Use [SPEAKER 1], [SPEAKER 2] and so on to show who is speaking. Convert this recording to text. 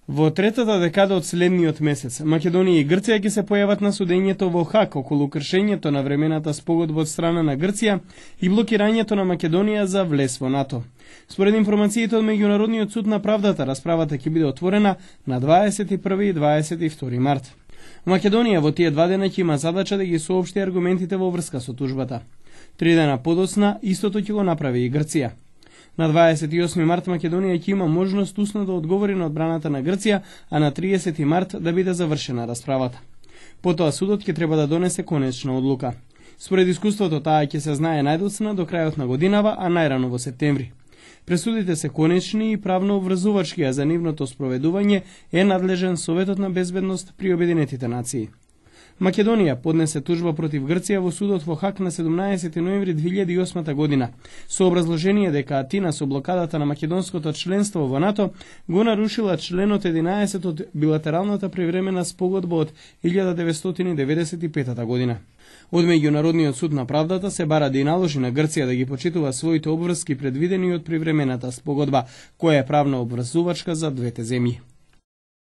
[SPEAKER 1] Во третата декада од следниот месец, Македонија и Грција ќе се појават на судењето во Хаг околу кршењето на времената спогодба од страна на Грција и блокирањето на Македонија за влез во НАТО. Според информациите од Меѓународниот суд на правдата, расправата ќе биде отворена на 21 и 22 март. Македонија во тие два дена ќе има задача да ги соопшти аргументите во врска со тужбата. 3 дена подоцна истото ќе го направи и Грција. На 28 март Македонија ќе има можност усно да одговори на одбраната на Грција, а на 30 март да биде завршена расправата. Потоа судот ќе треба да донесе конечна одлука. Според искуството, таа ќе се знае најдоцна до крајот на годинава, а најрано во септември. Пресудите се конечни и правно обврзувачки, а за нивното спроведување е надлежен Советот на безбедност при Обединетите нации. Македонија поднесе тужба против Грција во судот во Хаг на 17 ноември 2008 година, со образложение дека Атина со блокадата на македонското членство во НАТО го нарушила членот 11 од билатералната привремена спогодба од 1995 година. Од Меѓународниот суд на правдата се бара да и наложи на Грција да ги почитува своите обврски предвидени од привремената спогодба, која е правно обврзувачка за двете земји.